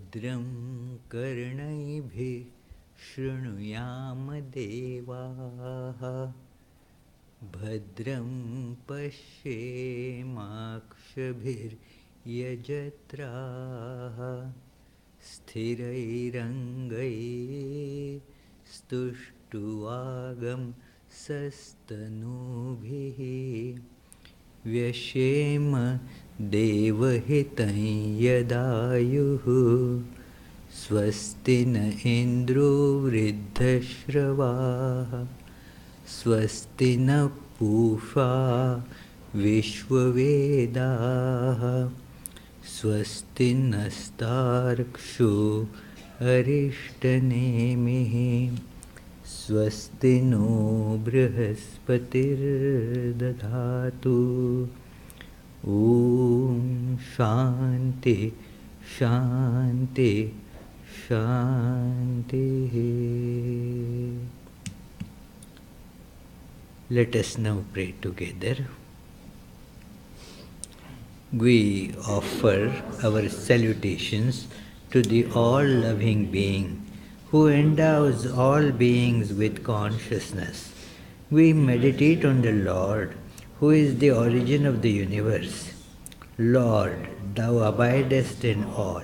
भद्रं कर्णैभिः शृणुयाम देवाः भद्रं पश्येमाक्षभिर्यजत्राः स्थिरैरङ्गैस्तुष्टुवागं सस्तनूभिः व्यशेम देवहितं यदायुः स्वस्ति न इन्द्रो वृद्धश्रवाः स्वस्ति न पूषा विश्ववेदाः स्वस्ति नस्तार्क्ष्यो अरिष्टनेमिः स्वस्ति नो बृहस्पतिर्दधातु ॐ शान्ति शान्ति शान्तिः. Let us now pray together. We offer our salutations to the all-loving being who endows all beings with consciousness. We meditate on the Lord, who is the origin of the universe. Lord, Thou abidest in all.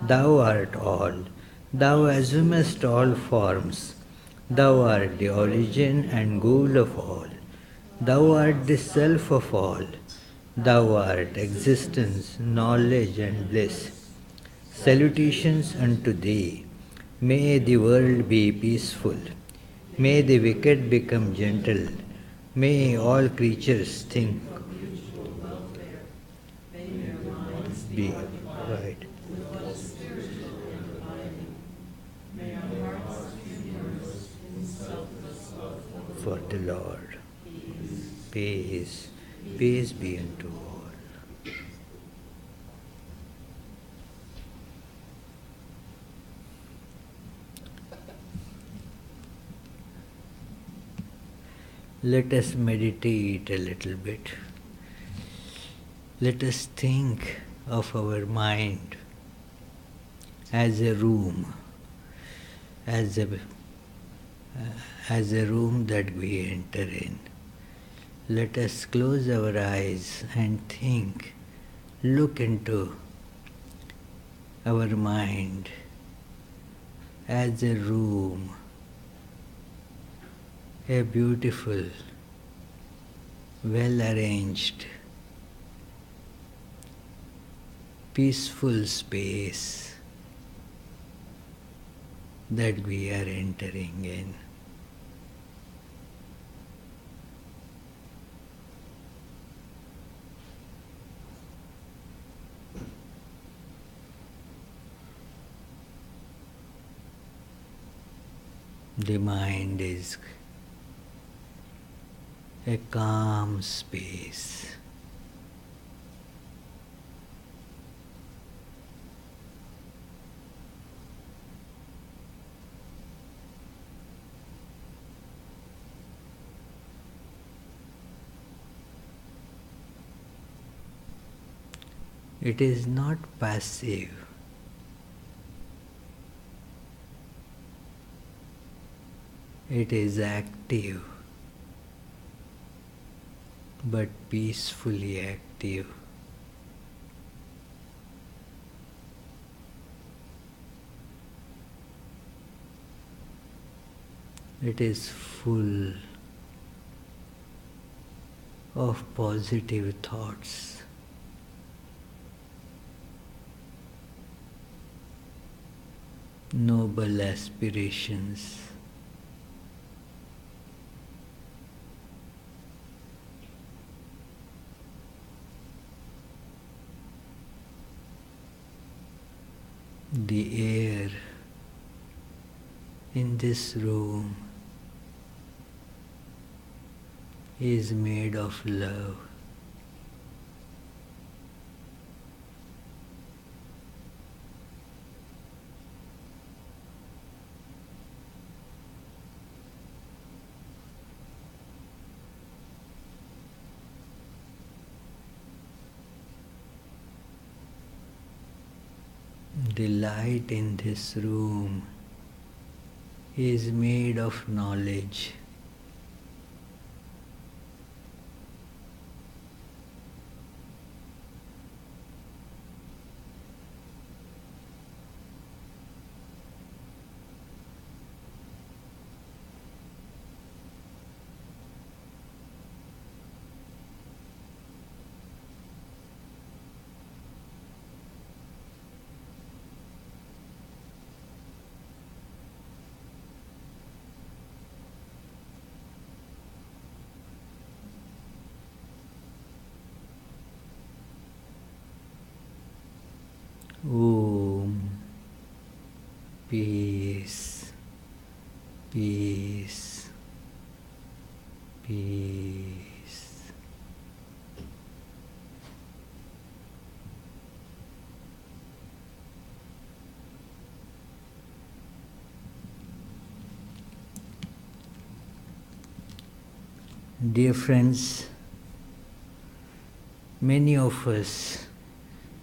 Thou art all. Thou assumest all forms. Thou art the origin and goal of all. Thou art the self of all. Thou art existence, knowledge and bliss. Salutations unto Thee. May the world be peaceful. May the wicked become gentle. May all creatures think be right. For the Lord. Peace. Peace be unto all. Let us meditate a little bit. Let us think of our mind as a room, as a room that we enter in. Let us close our eyes and think, look into our mind as a room, a beautiful, well-arranged, peaceful space that we are entering in. The mind is a calm space. It is not passive. It is active, but peacefully active. It is full of positive thoughts. Noble aspirations. The air in this room is made of love. The light in this room is made of knowledge. Om. Peace. Peace. Peace. Dear friends, many of us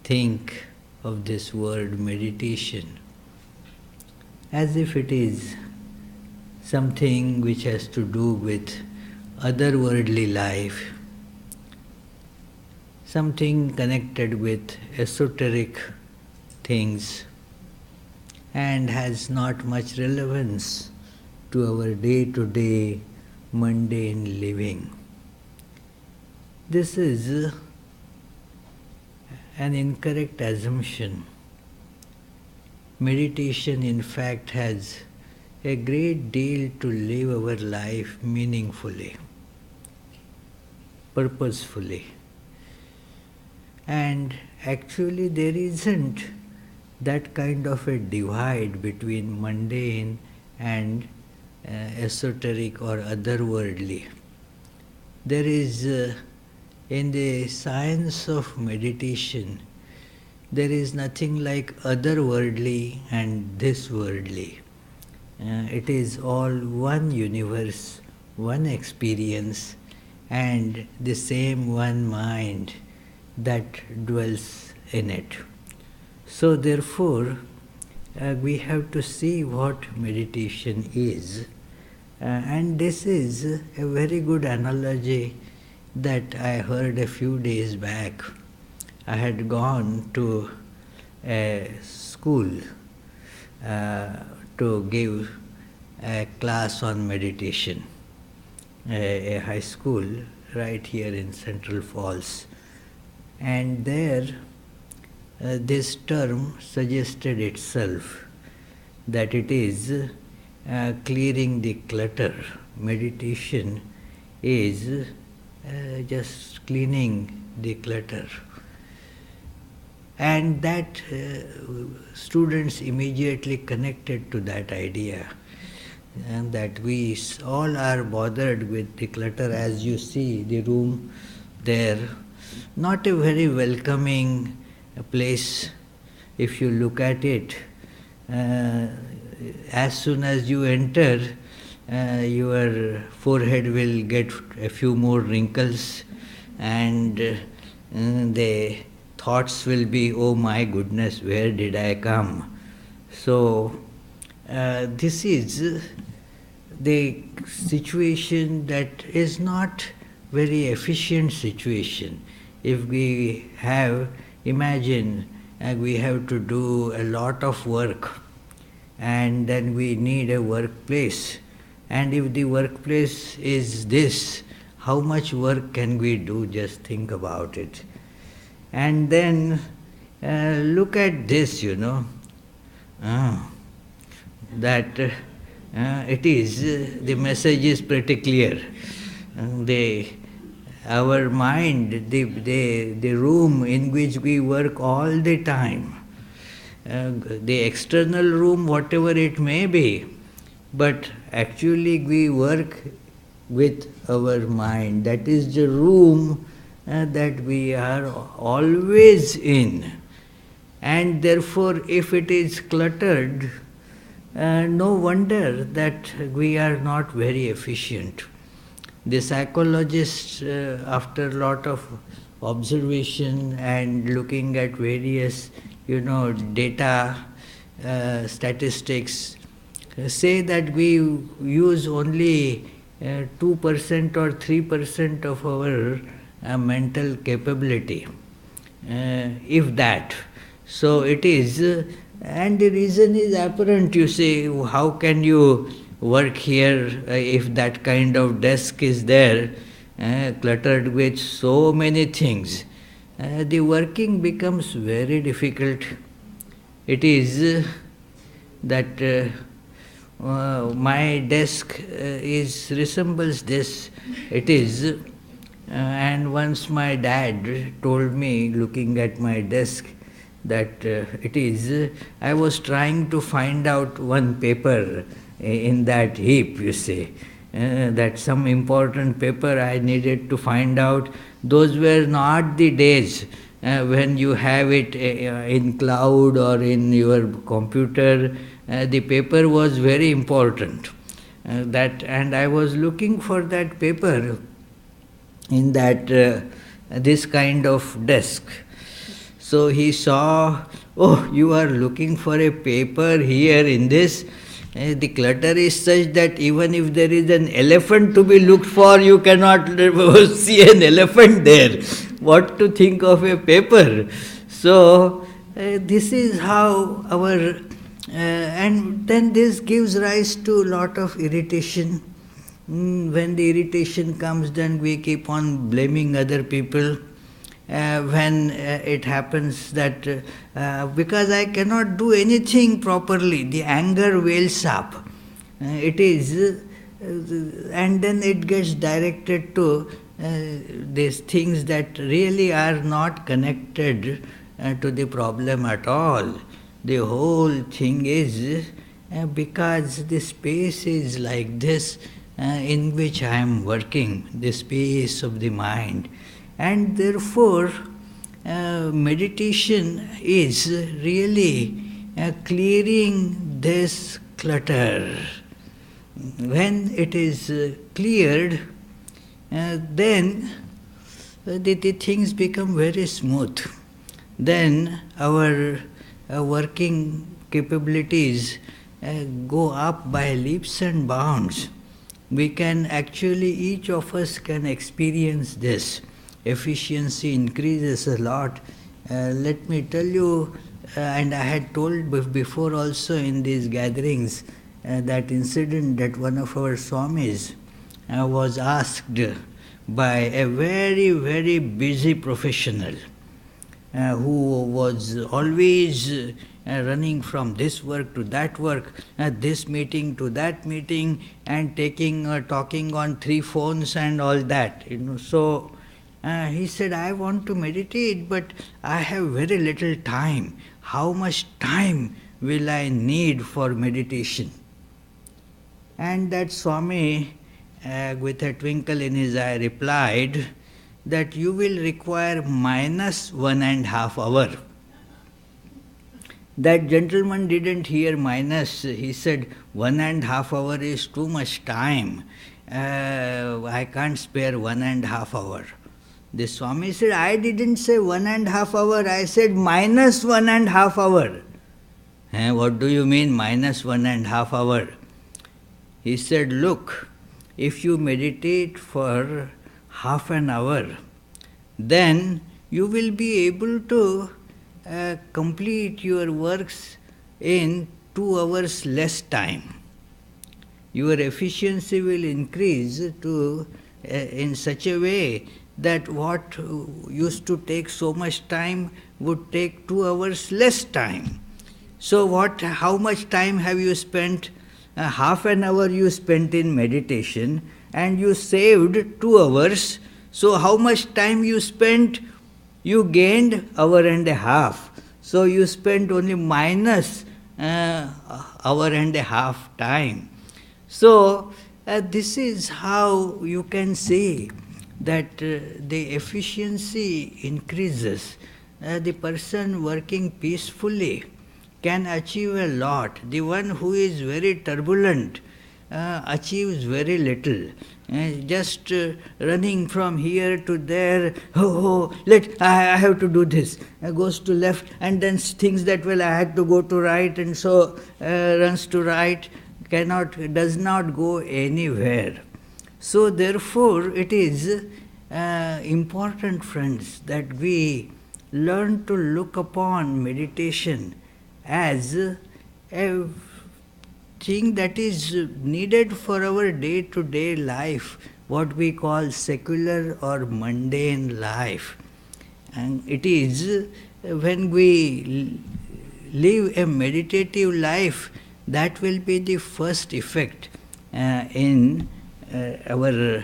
think of this word meditation as if it is something which has to do with otherworldly life, something connected with esoteric things, and has not much relevance to our day-to-day mundane living. This is an incorrect assumption. Meditation, in fact, has a great deal to live our life meaningfully, purposefully. And actually, there isn't that kind of a divide between mundane and esoteric or otherworldly. There is, in the science of meditation, there is nothing like otherworldly and this worldly. It is all one universe, one experience, and the same one mind that dwells in it. So therefore, we have to see what meditation is. And this is a very good analogy that I heard a few days back. I had gone to a school to give a class on meditation, a high school right here in Central Falls. And there this term suggested itself that it is clearing the clutter. Meditation is just cleaning the clutter. And that students immediately connected to that idea, and that we all are bothered with the clutter. As you see the room there, not a very welcoming place if you look at it. As soon as you enter, your forehead will get a few more wrinkles, and the thoughts will be, oh my goodness, where did I come? So this is the situation that is not very efficient situation. If we have, imagine, we have to do a lot of work, and then we need a workplace. And if the workplace is this, how much work can we do? Just think about it. And then look at this, that it is, the message is pretty clear. Our mind, the room in which we work all the time, the external room, whatever it may be, but actually we work with our mind. That is the room that we are always in. And therefore, if it is cluttered, no wonder that we are not very efficient. The psychologists, after a lot of observation and looking at various, data, statistics say that we use only 2% or 3% of our mental capability, if that. So it is, and the reason is apparent. You say, how can you work here if that kind of desk is there, cluttered with so many things? The working becomes very difficult. It is that my desk resembles this. It is, and once my dad told me, looking at my desk, that it is. I was trying to find out one paper in that heap. You see, that some important paper I needed to find out. Those were not the days when you have it in cloud or in your computer. The paper was very important. And I was looking for that paper in that this kind of desk. So he saw, oh, you are looking for a paper here in this. The clutter is such that even if there is an elephant to be looked for, you cannot see an elephant there. What to think of a paper? So this is how our, and then this gives rise to a lot of irritation. When the irritation comes, then we keep on blaming other people. When it happens that because I cannot do anything properly, the anger wells up. It is, and then it gets directed to these things that really are not connected to the problem at all. The whole thing is because the space is like this in which I am working, the space of the mind. And therefore, meditation is really clearing this clutter. When it is cleared, then the things become very smooth. Then our working capabilities go up by leaps and bounds. We can actually, each of us can experience this. Efficiency increases a lot. Let me tell you, and I had told before also in these gatherings, that incident that one of our Swamis was asked by a very, very busy professional who was always running from this work to that work, this meeting to that meeting, and talking on 3 phones and all that. So he said, I want to meditate, but I have very little time. How much time will I need for meditation? And that Swami, with a twinkle in his eye, replied that you will require minus 1.5 hours. That gentleman didn't hear minus. He said, 1.5 hours is too much time. I can't spare 1.5 hours. The Swami said, I didn't say 1.5 hours, I said minus 1.5 hours. What do you mean minus 1.5 hours? He said, look, if you meditate for half an hour, then you will be able to complete your works in 2 hours less time. Your efficiency will increase to in such a way that what used to take so much time would take 2 hours less time. So how much time have you spent? Half an hour you spent in meditation and you saved 2 hours. So how much time you spent? You gained 1.5 hours. So you spent only minus 1.5 hours time. So this is how you can see that the efficiency increases. The person working peacefully can achieve a lot. The one who is very turbulent achieves very little. just running from here to there. I have to do this. Goes to left and then thinks that, well, I had to go to right, and so runs to right, does not go anywhere. So therefore it is important, friends, that we learn to look upon meditation as a thing that is needed for our day-to-day life, what we call secular or mundane life. And it is when we live a meditative life, that will be the first effect in our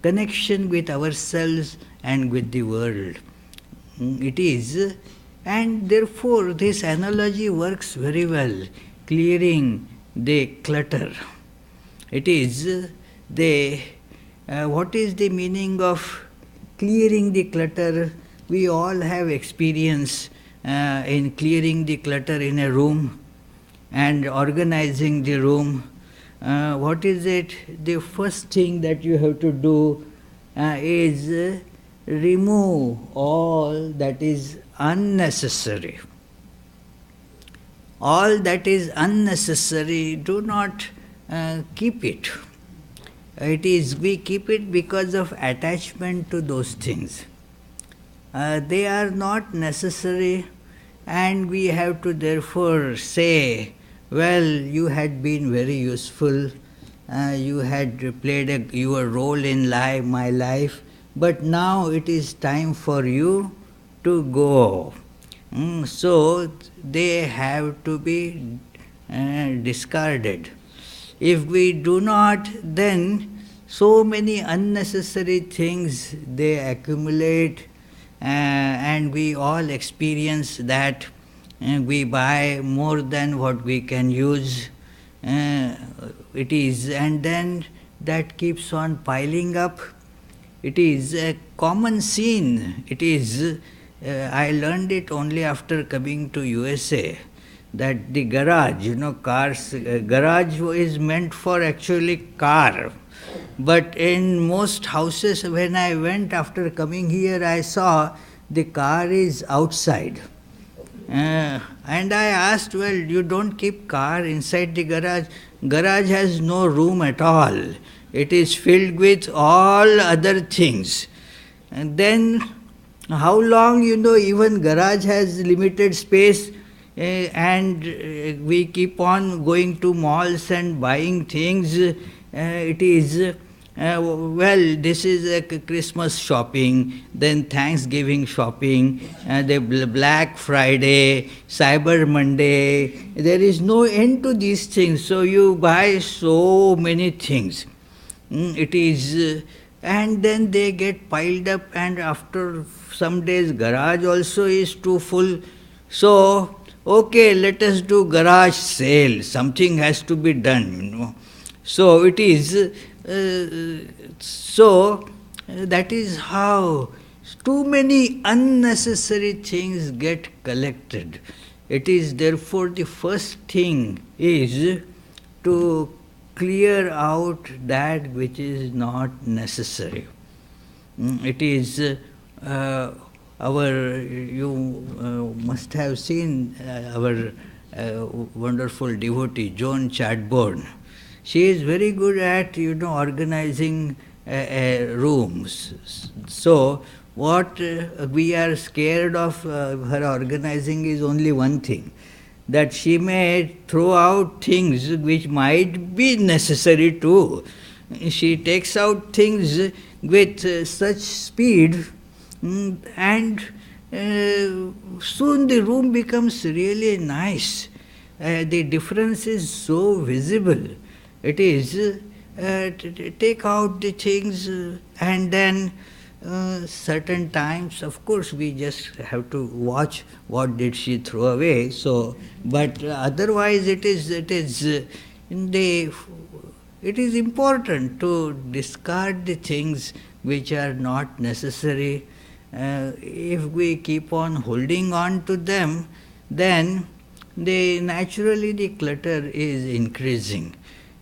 connection with ourselves and with the world. It is, and therefore this analogy works very well, clearing the clutter. It is what is the meaning of clearing the clutter? We all have experience in clearing the clutter in a room and organizing the room. What is it? The first thing that you have to do is remove all that is unnecessary. All that is unnecessary, do not keep it. We keep it because of attachment to those things. They are not necessary, and we have to therefore say, well, you had been very useful, you had played your role in my life, but now it is time for you to go. So they have to be discarded. If we do not, then so many unnecessary things they accumulate, and we all experience that. We buy more than what we can use. It is, and then that keeps on piling up. It is a common scene. It is. I learned it only after coming to USA, that the garage, cars, garage is meant for actually car. But in most houses, when I went after coming here, I saw the car is outside. And I asked, well, you don't keep car inside the garage? Garage has no room at all. It is filled with all other things. And then how long, even garage has limited space, and we keep on going to malls and buying things. It is, well, this is a Christmas shopping, then Thanksgiving shopping, the Black Friday, Cyber Monday. There is no end to these things. So you buy so many things. It is, and then they get piled up, and after some days garage also is too full. So, okay, let us do garage sale. Something has to be done, So it is, that is how too many unnecessary things get collected. It is therefore the first thing is to clear out that which is not necessary. It is you must have seen our wonderful devotee, Joan Chadbourne. She is very good at, organizing rooms. So what we are scared of her organizing is only one thing, that she may throw out things which might be necessary too. She takes out things with such speed, and soon the room becomes really nice. The difference is so visible. It is, take out the things, and then certain times, of course, we just have to watch what did she throw away. So, but otherwise, it is important to discard the things which are not necessary. If we keep on holding on to them, then naturally the clutter is increasing.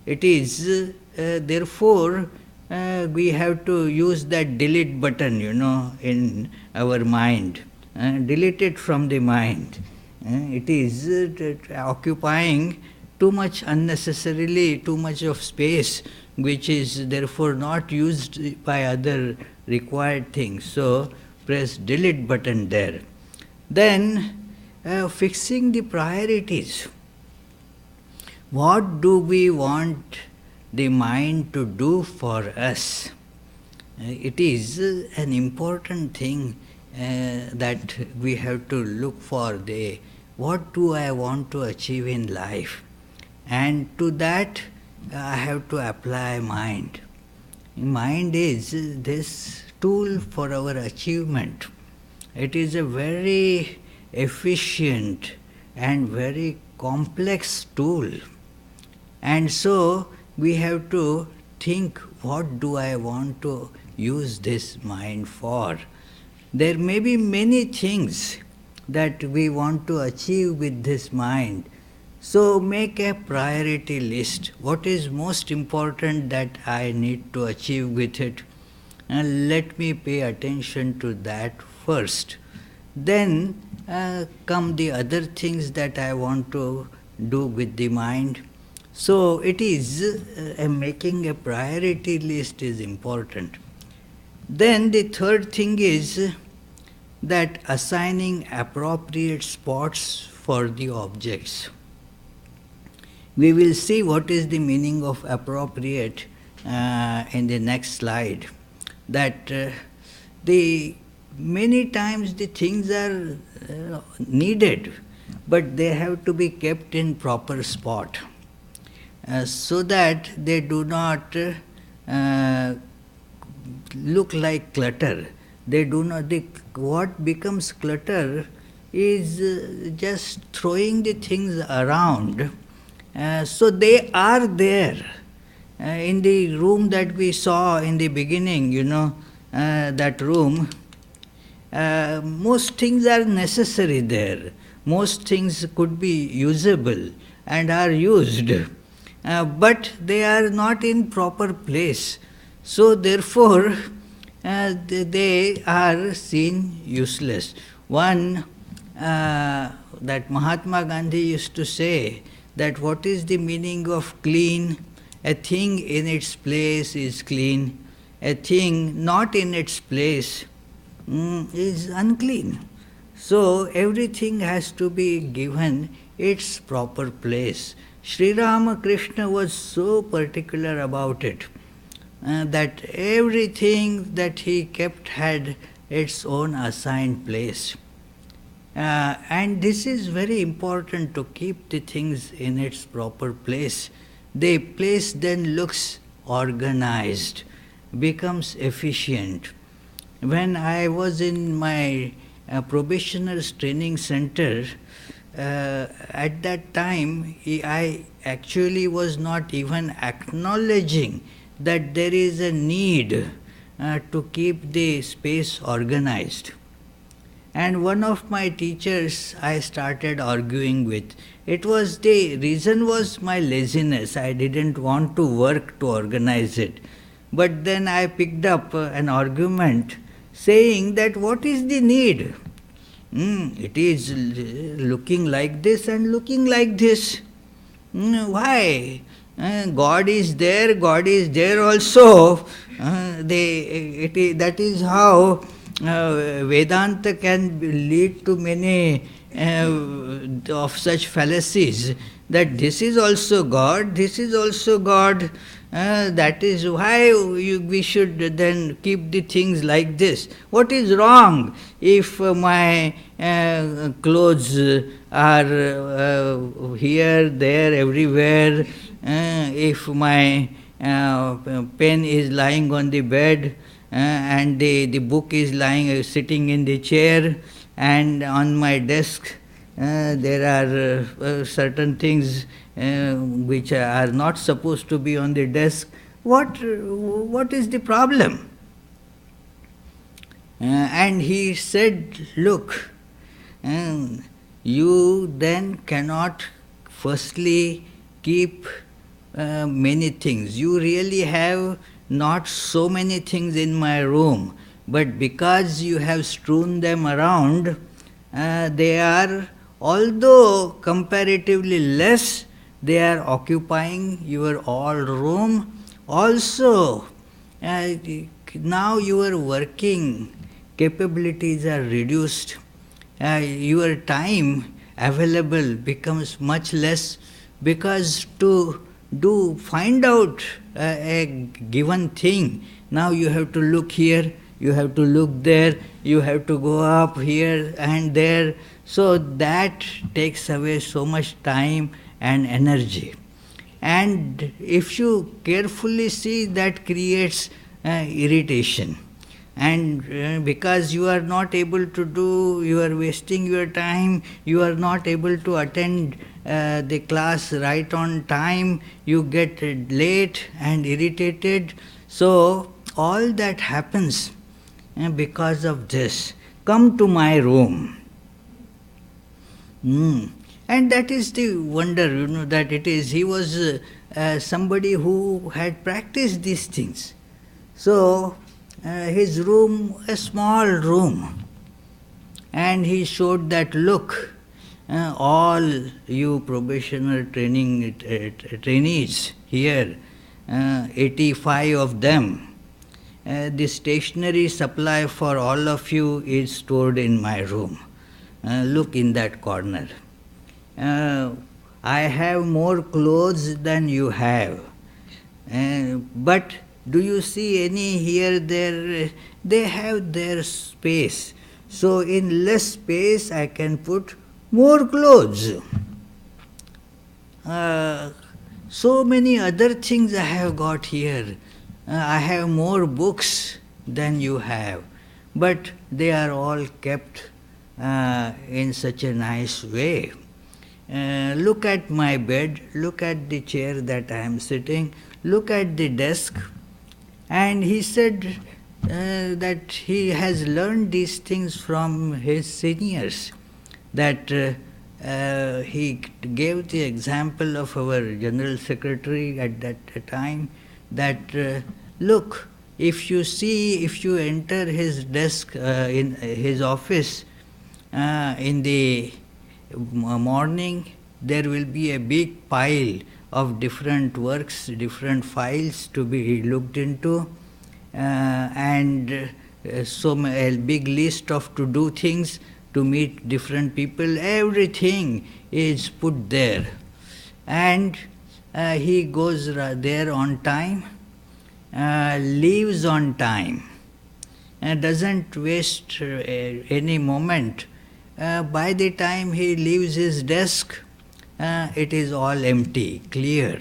It is therefore, we have to use that delete button, in our mind. Delete it from the mind. It is occupying too much unnecessarily, too much of space, which is therefore not used by other required things. So press delete button there. Then fixing the priorities. What do we want the mind to do for us? It is an important thing that we have to look for. What do I want to achieve in life? And to that I have to apply mind. Mind is this tool for our achievement. It is a very efficient and very complex tool. And so we have to think, what do I want to use this mind for? There may be many things that we want to achieve with this mind. So make a priority list. What is most important that I need to achieve with it? And let me pay attention to that first. Then come the other things that I want to do with the mind. So it is making a priority list is important. Then the third thing is that assigning appropriate spots for the objects. We will see what is the meaning of appropriate in the next slide. That many times the things are needed, but they have to be kept in proper spot so that they do not look like clutter. They do not. What becomes clutter is just throwing the things around. So they are there. In the room that we saw in the beginning, that room, most things are necessary there. Most things could be usable and are used, but they are not in proper place. So therefore, they are seen useless. One, that Mahatma Gandhi used to say that what is the meaning of clean? A thing in its place is clean. A thing not in its place is unclean. So everything has to be given its proper place. Sri Ramakrishna was so particular about it that everything that he kept had its own assigned place. And this is very important, to keep the things in its proper place. The place then looks organized, becomes efficient. When I was in my probationers training center, at that time I actually was not even acknowledging that there is a need to keep the space organized. And one of my teachers I started arguing with. The reason was my laziness. I didn't want to work to organize it. But then I picked up an argument saying that what is the need? It is looking like this and looking like this. Why? God is there also. That is how Vedanta can lead to many of such fallacies, that this is also God, this is also God. That is why we should then keep the things like this. What is wrong if my clothes are here, there, everywhere? If my pen is lying on the bed and the book is sitting in the chair, and on my desk there are certain things which are not supposed to be on the desk. What is the problem? And he said, look, you then cannot firstly keep many things. You really have not so many things in my room, but because you have strewn them around, they are, although comparatively less, they are occupying your all room. Also, uh, now your working capabilities are reduced. Your time available becomes much less, because to do find out a given thing, now you have to look here, you have to look there, you have to go up here and there, so that takes away so much time and energy. And if you carefully see, that creates irritation. And because you are not able to do, you are wasting your time, you are not able to attend the class right on time, you get late and irritated. So all that happens because of this. Come to my room. And that is the wonder, that it is. He was somebody who had practiced these things. So, his room, a small room, and he showed that, look, all you probationer trainees here, 85 of them, the stationery supply for all of you is stored in my room. Look in that corner. I have more clothes than you have. But do you see any here, there? They have their space. So in less space I can put more clothes. So many other things I have got here. I have more books than you have. But they are all kept in such a nice way. Look at my bed, look at the chair that I am sitting, look at the desk. And he said that he has learned these things from his seniors, that he gave the example of our General Secretary at that time, that look, if you enter his desk in his office in the morning, there will be a big pile of different works, different files to be looked into, and a big list of to-do things, to meet different people, everything is put there. And he goes there on time, leaves on time, and doesn't waste any moment. By the time he leaves his desk, it is all empty, clear.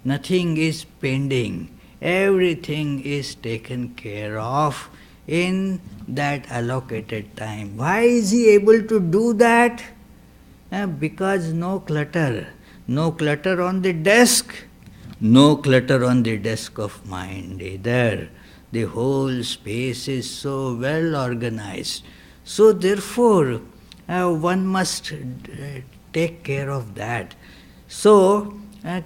Nothing is pending. Everything is taken care of in that allocated time. Why is he able to do that? Because no clutter. No clutter on the desk. No clutter on the desk of mind either. The whole space is so well organized. So therefore, one must take care of that. So,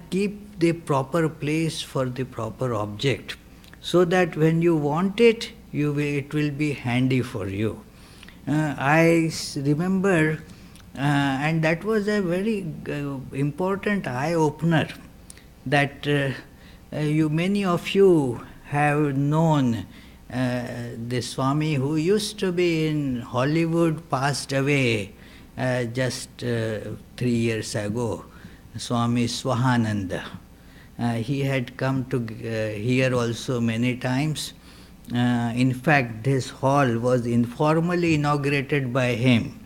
keep the proper place for the proper object, so that when you want it, it will be handy for you. I remember, and that was a very important eye-opener, that many of you have known the Swami who used to be in Hollywood, passed away just 3 years ago, Swami Swahananda. He had come to here also many times. In fact, this hall was informally inaugurated by him.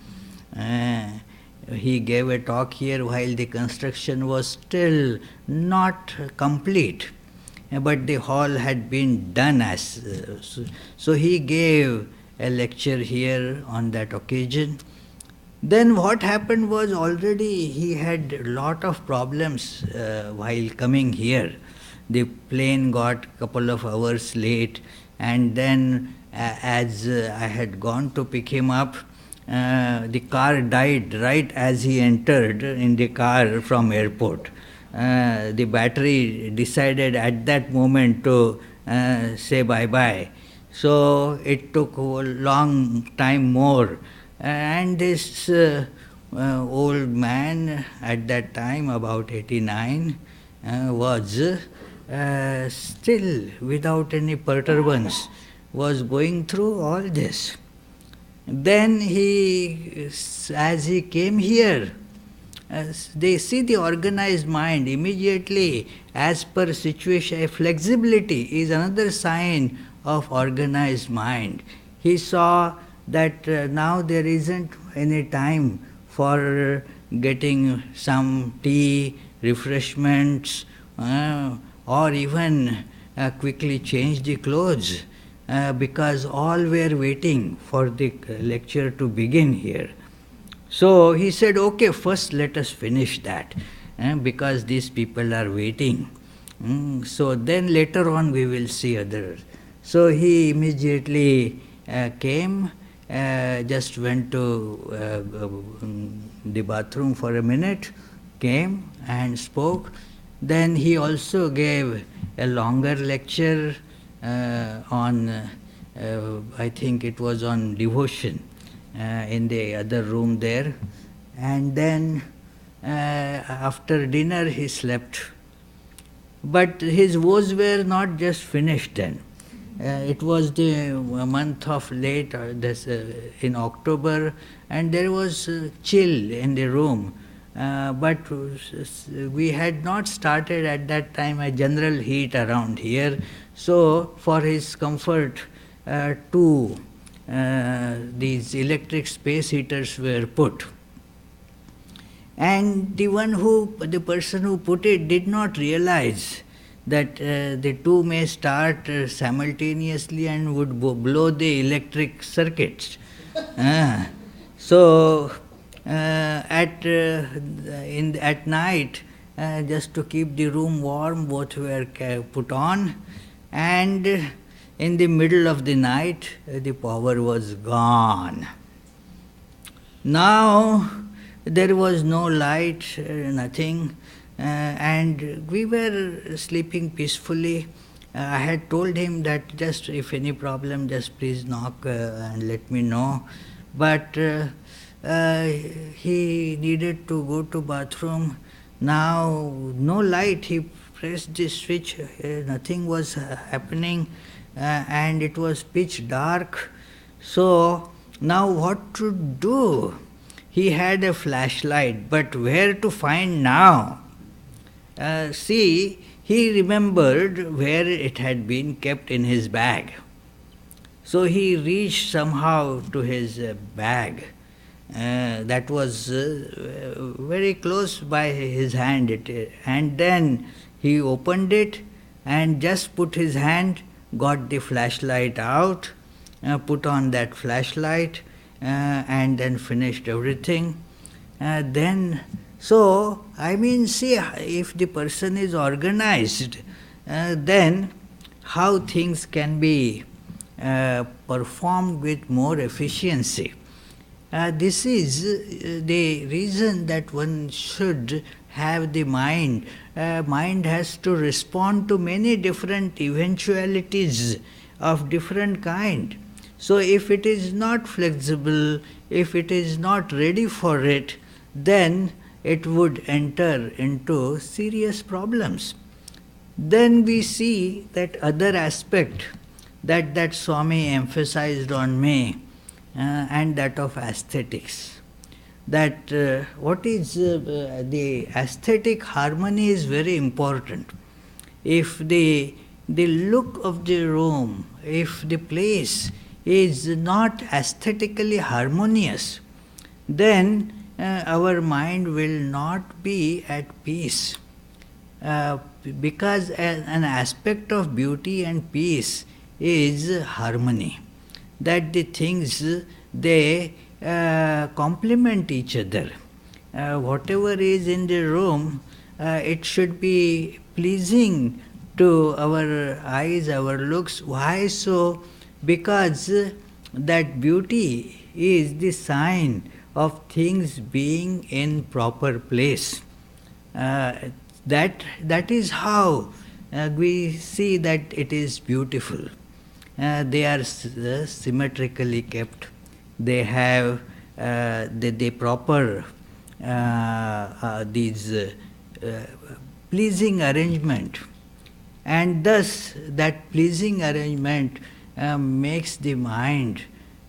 He gave a talk here while the construction was still not complete, but the hall had been done so he gave a lecture here on that occasion. Then what happened was, already he had a lot of problems while coming here. The plane got a couple of hours late, and then as I had gone to pick him up, the car died right as he entered in the car from airport. the battery decided at that moment to say bye-bye. So it took a long time more. And this old man at that time, about 89, was still without any perturbance, was going through all this. Then as he came here, as they see the organized mind immediately as per situation. Flexibility is another sign of organized mind. He saw that now there isn't any time for getting some tea, refreshments, or even quickly change the clothes, because all were waiting for the lecture to begin here. So he said, okay, first let us finish that, because these people are waiting. So then later on we will see others. So he immediately came, just went to the bathroom for a minute, came and spoke. Then he also gave a longer lecture on, I think it was on devotion, in the other room there. And then after dinner he slept. But his woes were not just finished then. It was the month of late, in October, and there was chill in the room. But we had not started at that time a general heat around here. So for his comfort, two these electric space heaters were put. And the person who put it did not realize that the two may start simultaneously and would blow the electric circuits. So at night, just to keep the room warm, both were put on, and in the middle of the night, the power was gone. Now, there was no light, nothing, and we were sleeping peacefully. I had told him that just if any problem, just please knock and let me know. But he needed to go to bathroom. Now, no light. He pressed the switch. Nothing was happening, and it was pitch dark. So now what to do? He had a flashlight, but where to find now? See, he remembered where it had been kept in his bag. So he reached somehow to his bag. That was very close by his hand. And then he opened it and just put his hand, got the flashlight out, put on that flashlight, and then finished everything. So, I mean, see, if the person is organized, then how things can be performed with more efficiency. This is the reason that one should have the mind. Mind has to respond to many different eventualities of different kind. So if it is not flexible, if it is not ready for it, then it would enter into serious problems. Then we see that other aspect that Swami emphasized on me, and that of aesthetics. That what is the aesthetic harmony is very important. If the look of the room, if the place is not aesthetically harmonious, then our mind will not be at peace. Because an aspect of beauty and peace is harmony. That the things, they complement each other. Whatever is in the room, it should be pleasing to our eyes, our looks. Why so? Because that beauty is the sign of things being in proper place. That is how we see that it is beautiful. They are symmetrically kept. They have the proper these pleasing arrangement, and thus that pleasing arrangement makes the mind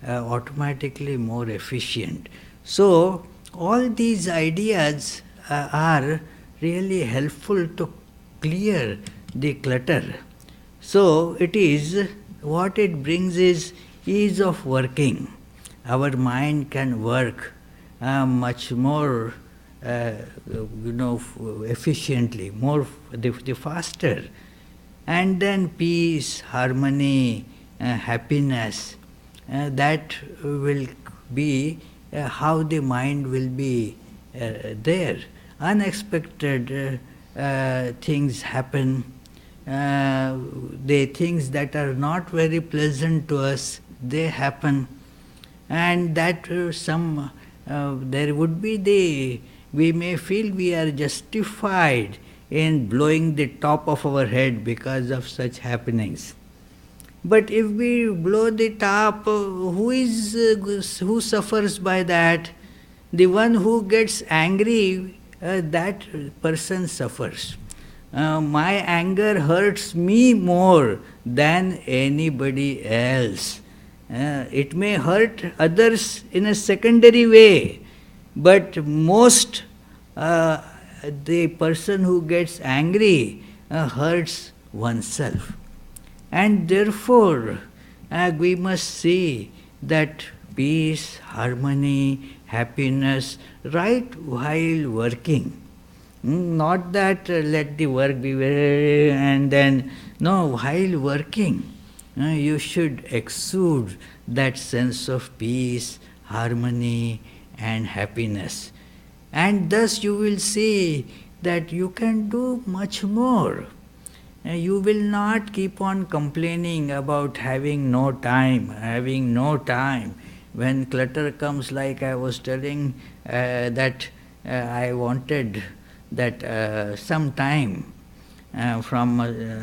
automatically more efficient. So all these ideas are really helpful to clear the clutter. So it is, what it brings is ease of working. Our mind can work much more efficiently, more the faster. And then peace, harmony, happiness, that will be how the mind will be there. Unexpected things happen, the things that are not very pleasant to us, they happen, and that there would be we may feel we are justified in blowing the top of our head because of such happenings. But if we blow the top, who suffers by that? The one who gets angry, that person suffers. My anger hurts me more than anybody else. It may hurt others in a secondary way, but most the person who gets angry hurts oneself. And therefore, we must see that peace, harmony, happiness, right while working. Not that let the work be very, and then, no, while working, you should exude that sense of peace, harmony, and happiness. And thus you will see that you can do much more. You will not keep on complaining about having no time. When clutter comes, like I was telling, that I wanted that some time from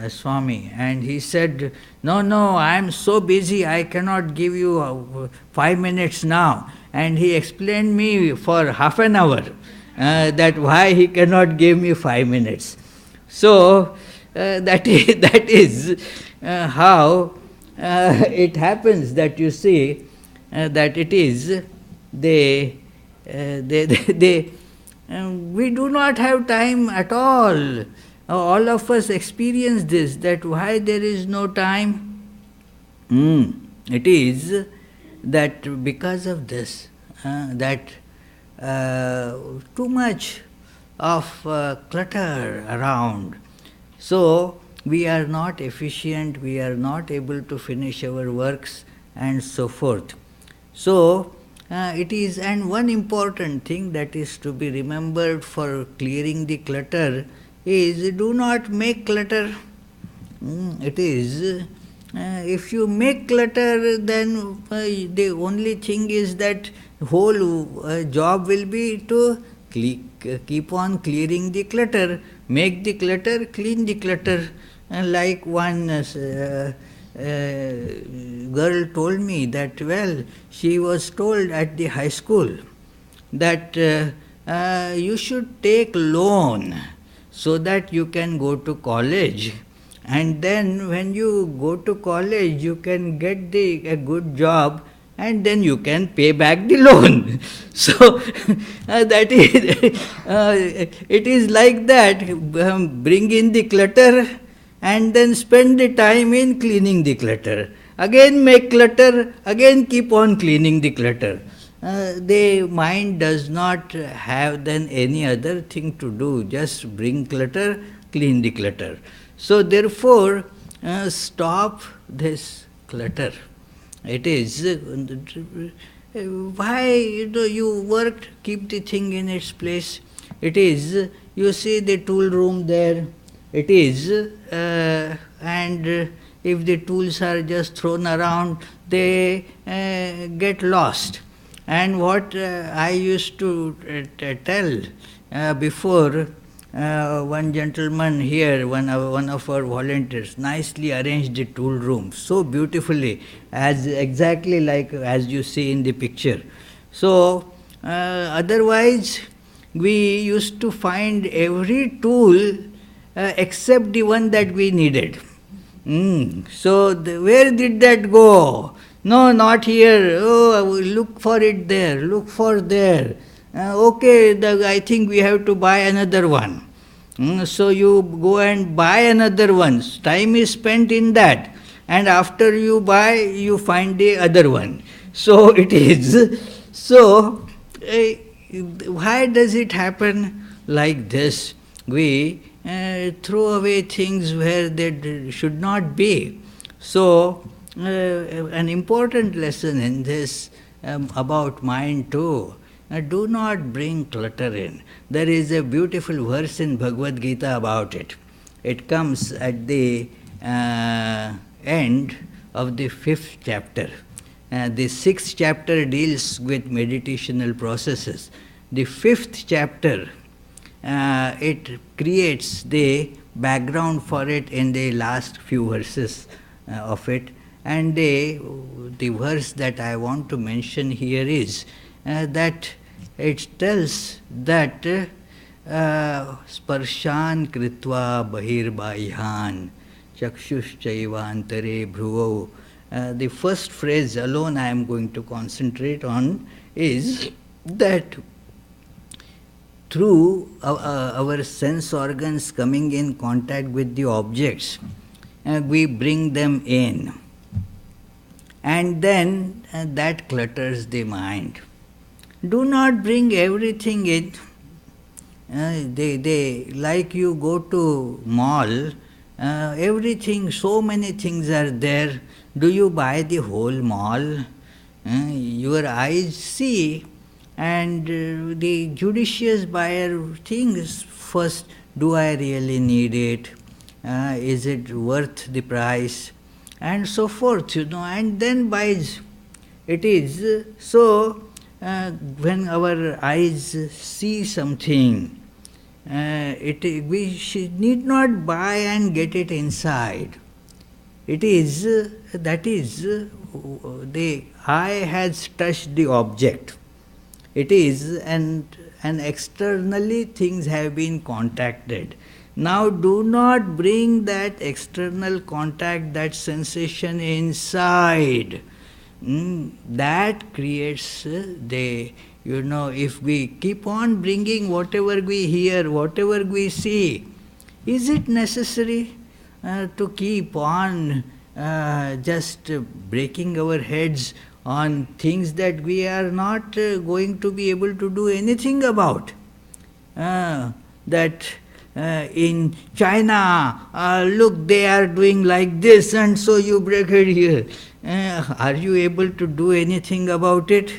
Swami, and he said, no, I am so busy, I cannot give you 5 minutes now. And he explained me for half an hour that why he cannot give me 5 minutes. So that is how it happens, that you see that it is we do not have time at all. All of us experience this, that why there is no time. It is that because of this, that too much of clutter around. So we are not efficient, we are not able to finish our works, and so forth. So it is, and one important thing that is to be remembered for clearing the clutter is, do not make clutter. It is, if you make clutter, then the only thing is that whole job will be to keep on clearing the clutter, make the clutter, clean the clutter. Like one girl told me that, well, she was told at the high school that you should take loan so that you can go to college, and then when you go to college you can get a good job, and then you can pay back the loan. So that is it is like that. Bring in the clutter and then spend the time in cleaning the clutter. Again make clutter, again keep on cleaning the clutter. The mind does not have then any other thing to do, just bring clutter, clean the clutter. So therefore, stop this clutter. It is, why you worked, keep the thing in its place. It is, you see the tool room there, it is, and if the tools are just thrown around, they get lost. And what I used to tell before, one gentleman here, one of our volunteers, nicely arranged the tool room so beautifully, as exactly like as you see in the picture. So, otherwise, we used to find every tool except the one that we needed. So, where did that go? No, not here. Oh, I will look for it there, look for there. Okay, I think we have to buy another one. So you go and buy another one. Time is spent in that. And after you buy, you find the other one. So it is. So, why does it happen like this? We throw away things where they should not be. So, an important lesson in this about mind too. Do not bring clutter in. There is a beautiful verse in Bhagavad Gita about it. It comes at the end of the 5th chapter. The 6th chapter deals with meditational processes. The 5th chapter, it creates the background for it in the last few verses of it. And the verse that I want to mention here is that it tells that sparshan kritva bahirbahyan chakshushchaivantare bhruvo. The first phrase alone I am going to concentrate on is that through our sense organs coming in contact with the objects, we bring them in. And then that clutters the mind. Do not bring everything in. They like you go to mall, everything, so many things are there. Do you buy the whole mall? Your eyes see, and the judicious buyer thinks first, do I really need it? Is it worth the price? And so forth, and then buys. It is so. When our eyes see something, we need not buy and get it inside. It is that is the eye has touched the object. It is and externally things have been contacted. Now do not bring that external contact, that sensation inside. That creates if we keep on bringing whatever we hear, whatever we see, is it necessary to keep on just breaking our heads on things that we are not going to be able to do anything about? That in China, look, they are doing like this, and so you break it here. Are you able to do anything about it?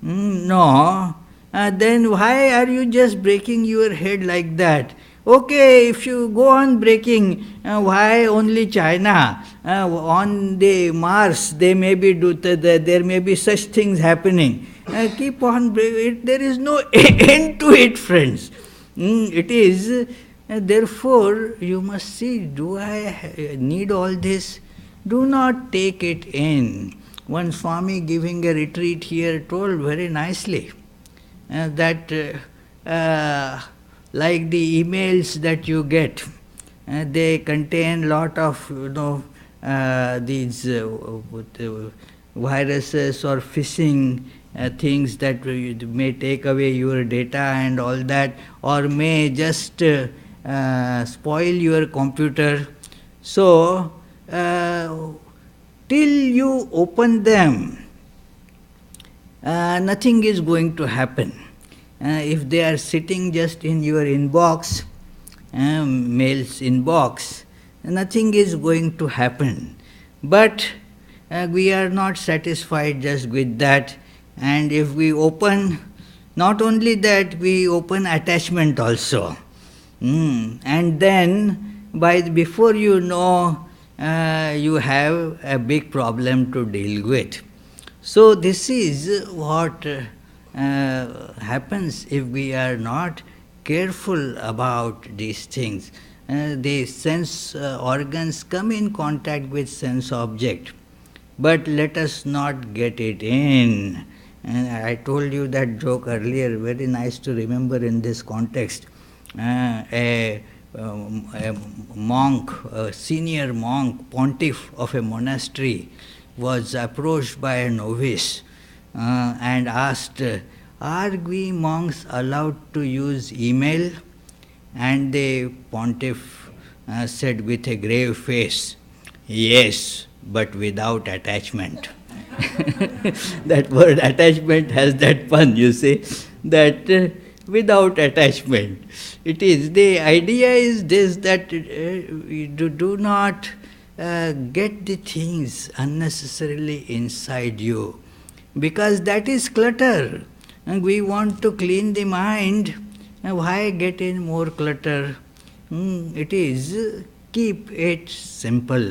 No. Then why are you just breaking your head like that? Okay, if you go on breaking, why only China? On the Mars, there may be such things happening. Keep on breaking. There is no end to it, friends. It is. Therefore, you must see, do I need all this? Do not take it in. One Swami giving a retreat here told very nicely that like the emails that you get, they contain lot of these viruses or phishing things that may take away your data and all that, or may just spoil your computer. So till you open them, nothing is going to happen. If they are sitting just in your inbox, mail's inbox, nothing is going to happen. But we are not satisfied just with that, and if we open, not only that, we open attachment also. And then before you know, you have a big problem to deal with. So this is what happens if we are not careful about these things. The sense organs come in contact with sense object, but let us not get it in. And I told you that joke earlier, very nice to remember in this context. A monk, a senior monk, pontiff of a monastery, was approached by a novice and asked, "Are we monks allowed to use email?" And the pontiff said with a grave face, "Yes, but without attachment." That word attachment has that pun, you see, that without attachment. It is, the idea is this, that you do not get the things unnecessarily inside you, because that is clutter. And we want to clean the mind. Why get in more clutter? It is, keep it simple.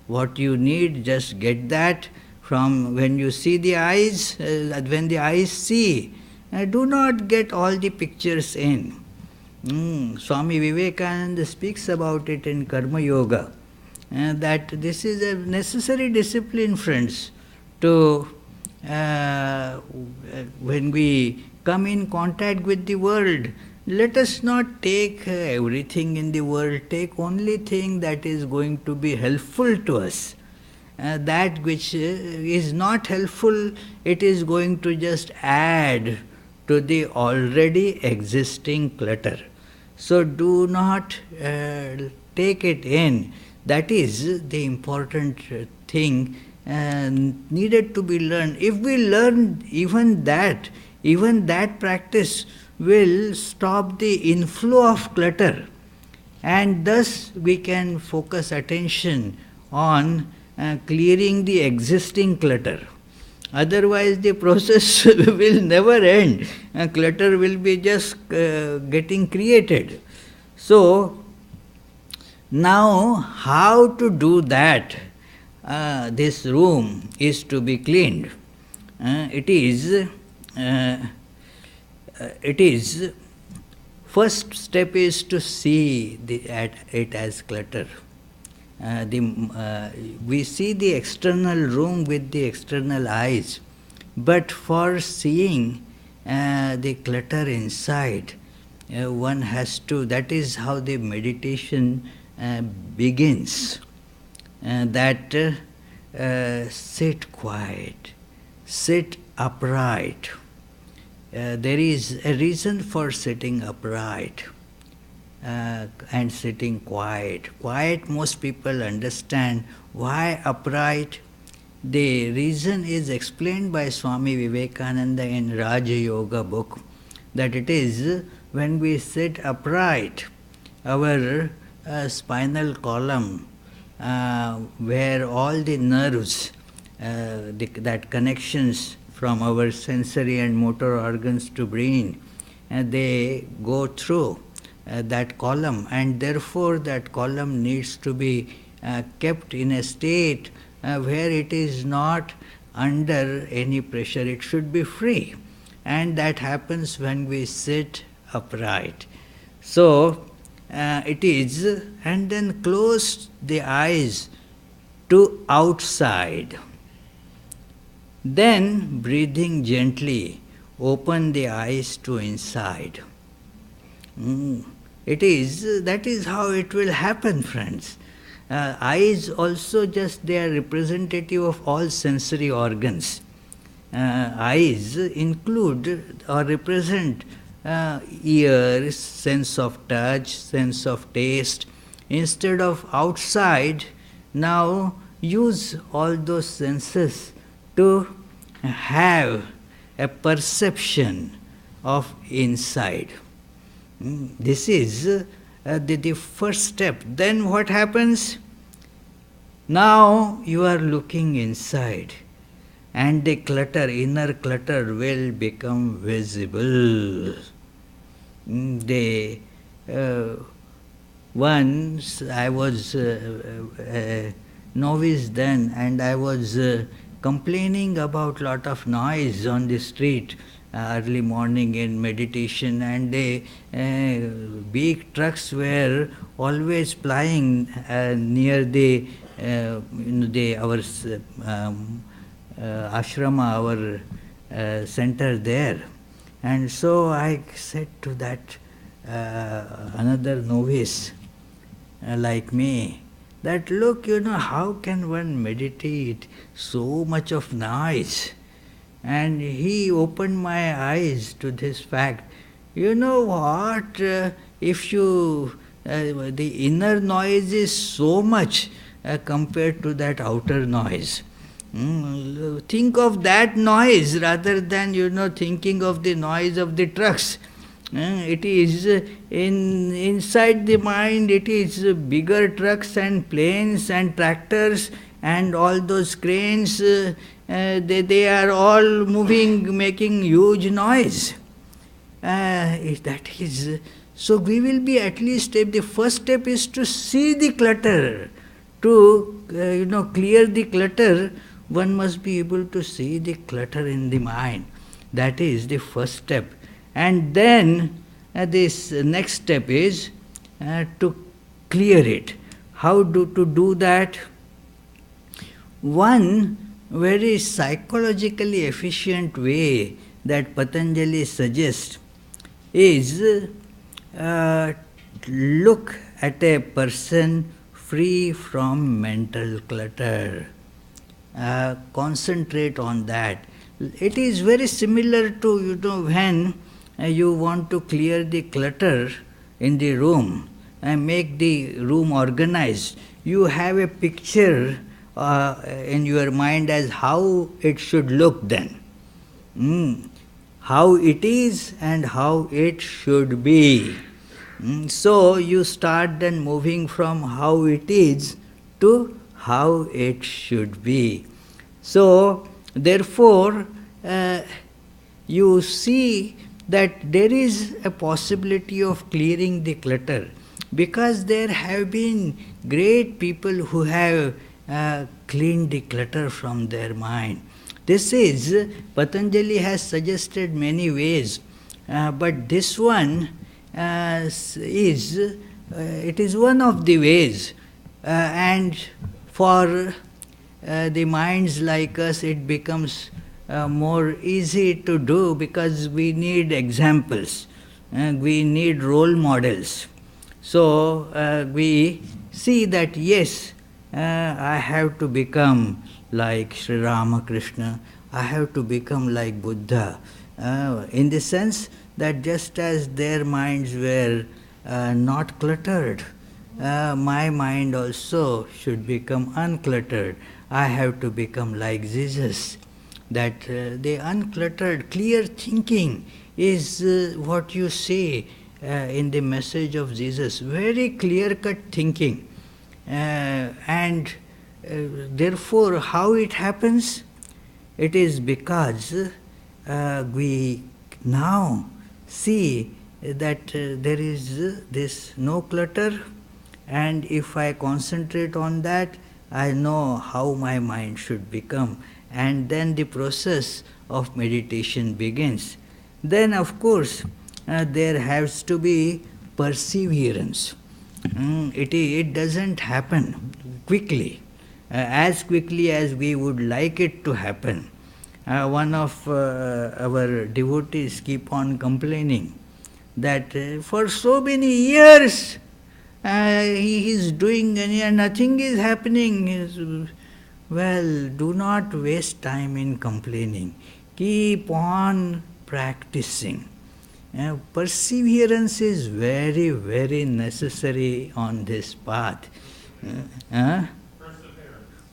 What you need, just get that from when you see the eyes, when the eyes see. Do not get all the pictures in. Swami Vivekananda speaks about it in Karma Yoga, that this is a necessary discipline, friends, to when we come in contact with the world, let us not take everything in the world, take only thing that is going to be helpful to us. That which is not helpful, it is going to just add to the already existing clutter. So do not take it in. That is the important thing needed to be learned. If we learn even that practice will stop the inflow of clutter, and thus we can focus attention on clearing the existing clutter. Otherwise the process will never end. Clutter will be just getting created. So now how to do that? This room is to be cleaned. It is first step is to see it as clutter. We see the external room with the external eyes, but for seeing the clutter inside, one has to, that is how the meditation begins. Sit quiet, sit upright. There is a reason for sitting upright and sitting quiet. Quiet, most people understand. Why upright? The reason is explained by Swami Vivekananda in Raja Yoga book, that it is when we sit upright, our spinal column, where all the nerves, that connections from our sensory and motor organs to brain, they go through that column, and therefore that column needs to be kept in a state where it is not under any pressure. It should be free, and that happens when we sit upright. So it is, and then close the eyes to outside. Then, breathing gently, open the eyes to inside. That is how it will happen, friends. Eyes also, just they are representative of all sensory organs. Eyes include or represent ears, sense of touch, sense of taste. Instead of outside, now use all those senses to have a perception of inside. This is the first step. Then what happens? Now you are looking inside, and the clutter, inner clutter, will become visible. Once I was a novice then, and I was complaining about lot of noise on the street, early morning in meditation, and the big trucks were always plying near the our ashrama, our center there. And so I said to that another novice like me, that look, how can one meditate so much of noise? And he opened my eyes to this fact. You know what? If you, the inner noise is so much compared to that outer noise. Think of that noise rather than, thinking of the noise of the trucks. It is inside the mind, it is bigger trucks and planes and tractors and all those cranes, they are all moving, making huge noise. That is, so we will be at least, the first step is to see the clutter. To clear the clutter, one must be able to see the clutter in the mind. That is the first step. And then this next step is to clear it. How to do that? One very psychologically efficient way that Patanjali suggests is look at a person free from mental clutter. Concentrate on that. It is very similar to, when you want to clear the clutter in the room and make the room organized. You have a picture in your mind as how it should look then. How it is and how it should be. So you start then moving from how it is to how it should be. So therefore, you see that there is a possibility of clearing the clutter, because there have been great people who have cleaned the clutter from their mind. This is, Patanjali has suggested many ways, but this one it is one of the ways, and for the minds like us it becomes more easy to do, because we need examples, we need role models. So we see that yes, I have to become like Sri Ramakrishna, I have to become like Buddha, in the sense that just as their minds were not cluttered, my mind also should become uncluttered. I have to become like Jesus. That the uncluttered, clear thinking is what you see in the message of Jesus. Very clear-cut thinking. And therefore, how it happens? It is because we now see that there is this no clutter, and if I concentrate on that, I know how my mind should become, and then the process of meditation begins. Then of course there has to be perseverance. It doesn't happen as quickly as we would like it to happen. One of our devotees keep on complaining that for so many years he is doing and nothing is happening. Well, do not waste time in complaining. Keep on practicing. Perseverance is very, very necessary on this path.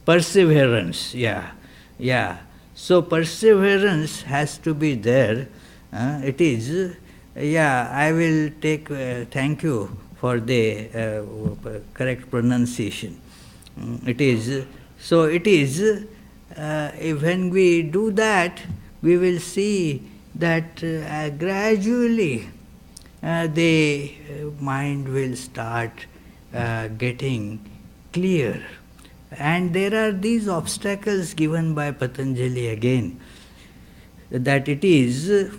Perseverance, yeah. So perseverance has to be there. It is, I will take, thank you for the correct pronunciation. It is, so it is, when we do that, we will see that gradually the mind will start getting clear. And there are these obstacles given by Patanjali again. that it is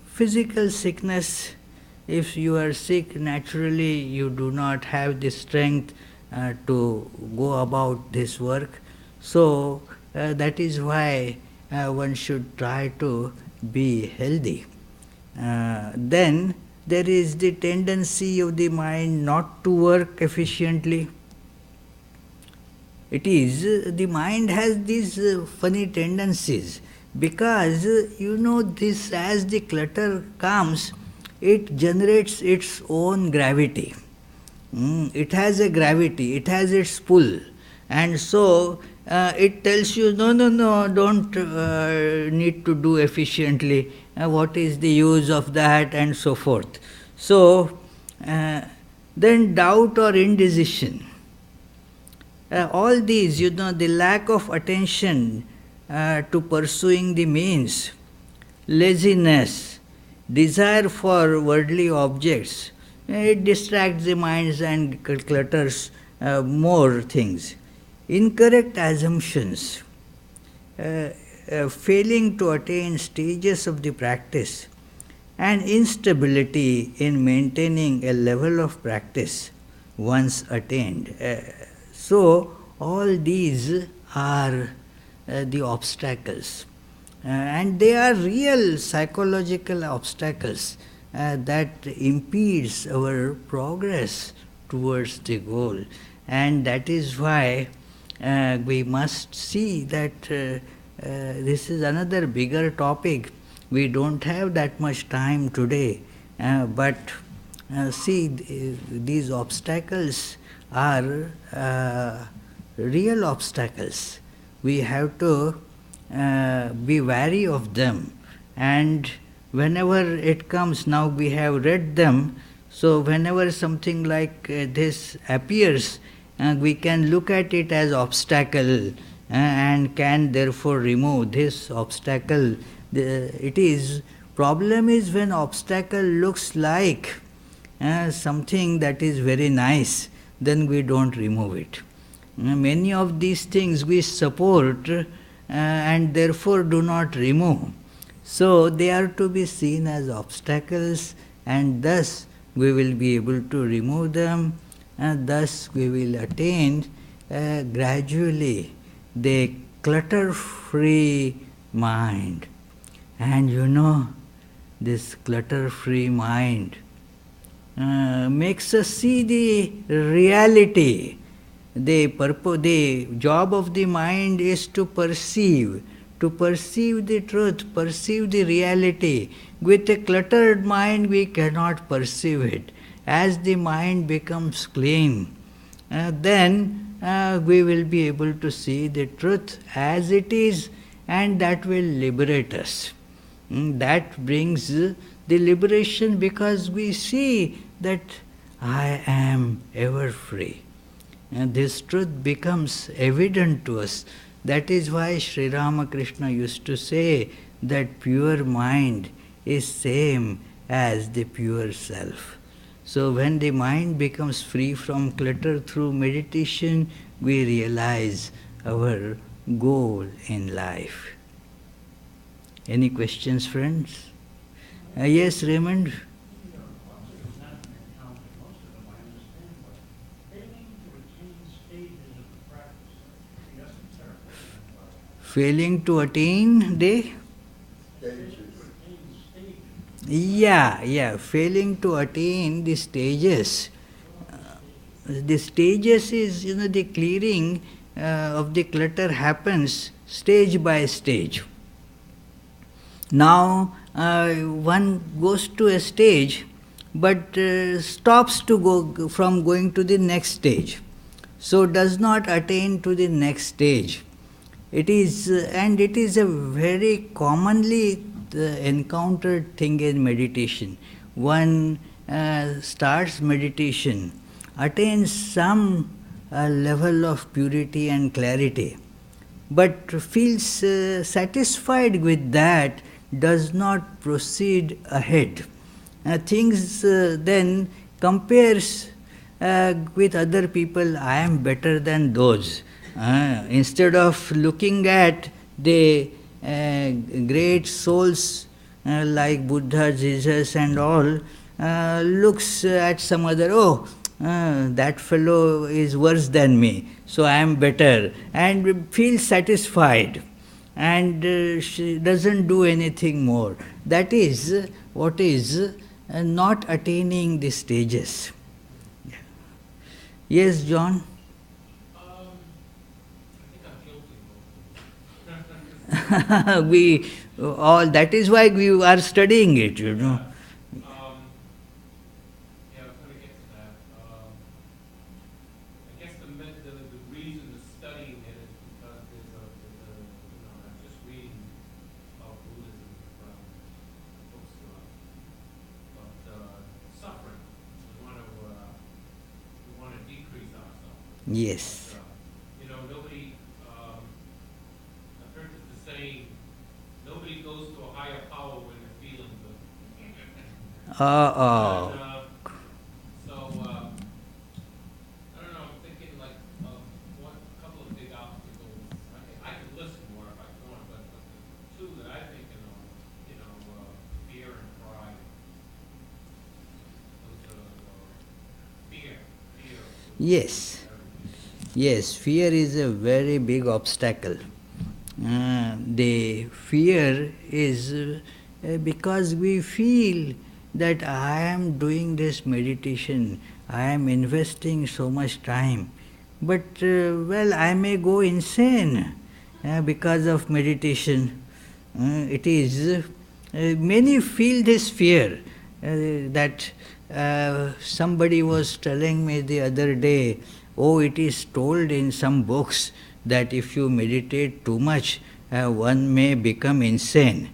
physical sickness. If you are sick, naturally you do not have the strength to go about this work. So that is why one should try to be healthy. Then there is the tendency of the mind not to work efficiently. It is, the mind has these funny tendencies because this, as the clutter comes, it generates its own gravity. It has a gravity, it has its pull, and so it tells you, no, no, no, don't need to do efficiently, what is the use of that, and so forth. So then doubt or indecision, all these, the lack of attention to pursuing the means, laziness, desire for worldly objects, it distracts the minds and clutters more things. Incorrect assumptions, failing to attain stages of the practice, and instability in maintaining a level of practice once attained. So, all these are the obstacles, and they are real psychological obstacles that impedes our progress towards the goal. And that is why we must see that this is another bigger topic. We don't have that much time today, but see, these obstacles are real obstacles. We have to be wary of them, and whenever it comes, now we have read them, so whenever something like this appears, we can look at it as obstacle and can therefore remove this obstacle. It is, problem is when obstacle looks like something that is very nice, then we don't remove it. Many of these things we support and therefore do not remove. So they are to be seen as obstacles, and thus we will be able to remove them, and thus we will attain gradually the clutter-free mind. And this clutter-free mind makes us see the reality. The job of the mind is to perceive the truth, perceive the reality. With a cluttered mind, we cannot perceive it. As the mind becomes clean, then we will be able to see the truth as it is, and that will liberate us. That brings the liberation, because we see that I am ever free. And this truth becomes evident to us. That is why Sri Ramakrishna used to say that pure mind is same as the pure self. So when the mind becomes free from clutter through meditation, we realize our goal in life. Any questions, friends? Yes, Raymond? Failing to attain the? Yeah, failing to attain the stages. The stages is, the clearing of the clutter happens stage by stage. Now, one goes to a stage, but stops to go from going to the next stage. So does not attain to the next stage. It is a very commonly encountered thing in meditation. One starts meditation, attains some level of purity and clarity, but feels satisfied with that, does not proceed ahead. Things then compares with other people, I am better than those. Instead of looking at the great souls like Buddha, Jesus, and all looks at some other, oh, that fellow is worse than me, so I am better, and feels satisfied, and she doesn't do anything more. That is what is not attaining the stages. Yes, John? We all, that is why we are studying it, you know. Yes. Uh, yes. Yes, fear is a very big obstacle. The fear is because we feel that I am doing this meditation, I am investing so much time, but well, I may go insane because of meditation. It is, many feel this fear that somebody was telling me the other day, oh, it is told in some books that if you meditate too much, one may become insane.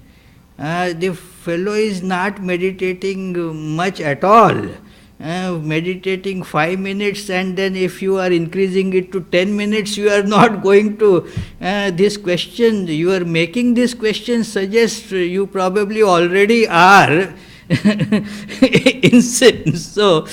The fellow is not meditating much at all. Meditating 5 minutes, and then if you are increasing it to 10 minutes, you are not going to. This question, you are making this question suggests you probably already are insane. So,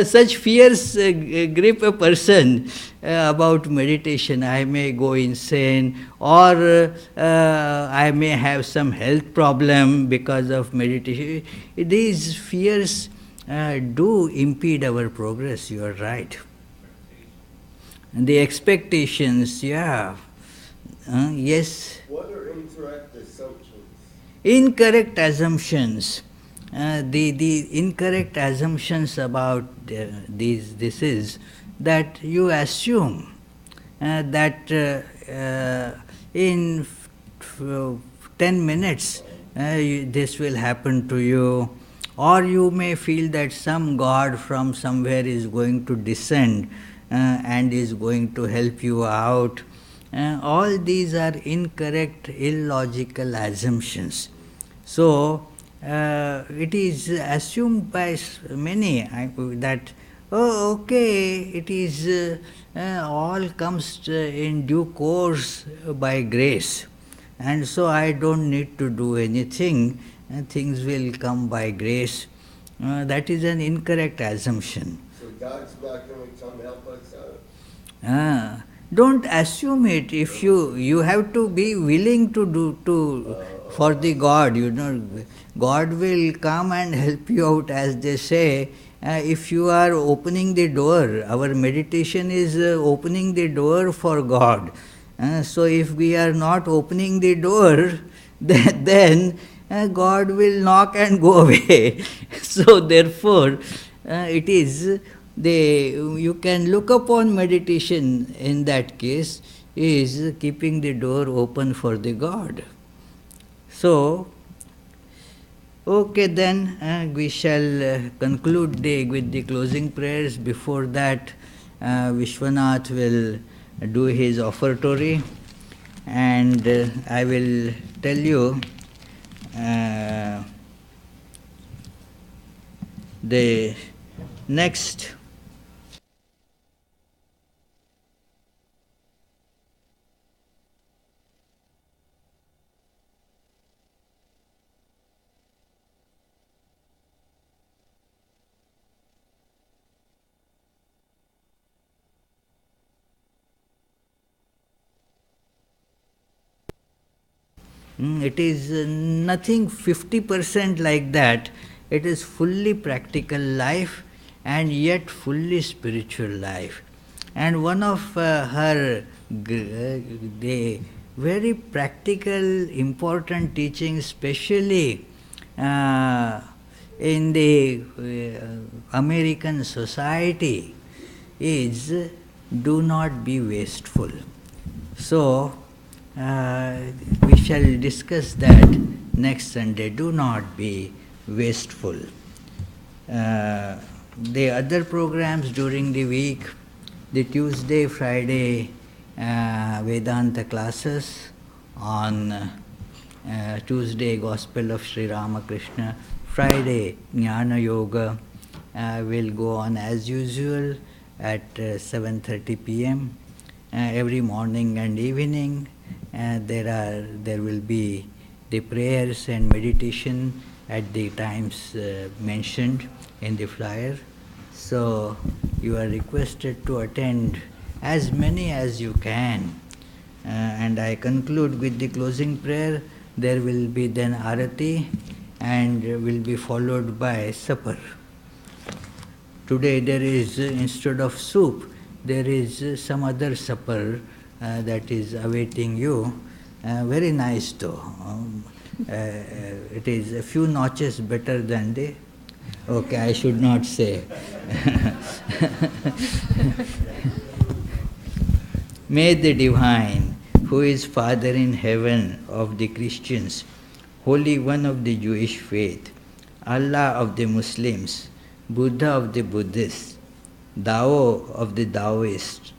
such fears grip a person about meditation. I may go insane, or I may have some health problem because of meditation. These fears do impede our progress, you are right. And the expectations, yeah. Yes. What are incorrect assumptions? Incorrect assumptions. The incorrect assumptions about this is that you assume that in 10 minutes this will happen to you, or you may feel that some god from somewhere is going to descend and is going to help you out. All these are incorrect, illogical assumptions. So, it is assumed by many that, oh, okay, it is all comes in due course by grace, and so I don't need to do anything, things will come by grace. That is an incorrect assumption. So God's not going to come help us out? Ah, don't assume it. If you have to be willing to do to for the God, you know, God will come and help you out, as they say. If you are opening the door, our meditation is opening the door for God. So if we are not opening the door, then God will knock and go away. So therefore, it is you can look upon meditation in that case is keeping the door open for the God. So, okay, then we shall conclude with the closing prayers. Before that, Vishwanath will do his offertory, and I will tell you uh, the next. It is nothing 50% like that. It is fully practical life and yet fully spiritual life. And one of the very practical, important teachings, especially uh, in the American society, is do not be wasteful. So, we shall discuss that next Sunday. Do not be wasteful. The other programs during the week, the Tuesday, Friday Vedanta classes, on Tuesday Gospel of Sri Ramakrishna, Friday Jnana Yoga will go on as usual at 7:30 p.m. Every morning and evening. There will be the prayers and meditation at the times mentioned in the flyer. So you are requested to attend as many as you can. And I conclude with the closing prayer. There will be then arati and will be followed by supper. Today there is, instead of soup, there is some other supper that is awaiting you. Very nice though. It is a few notches better than the... Okay, I should not say. May the Divine, who is Father in heaven of the Christians, Holy One of the Jewish faith, Allah of the Muslims, Buddha of the Buddhists, Tao of the Taoists,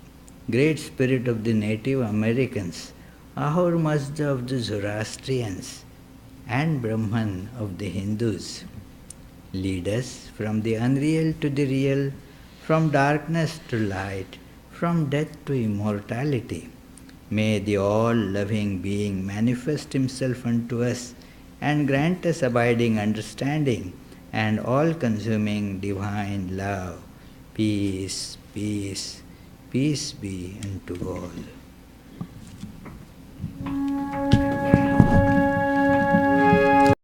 Great Spirit of the Native Americans, Ahura Mazda of the Zoroastrians, and Brahman of the Hindus lead us from the unreal to the real, from darkness to light, from death to immortality. May the all-loving being manifest himself unto us and grant us abiding understanding and all-consuming divine love. Peace, peace, peace be unto all.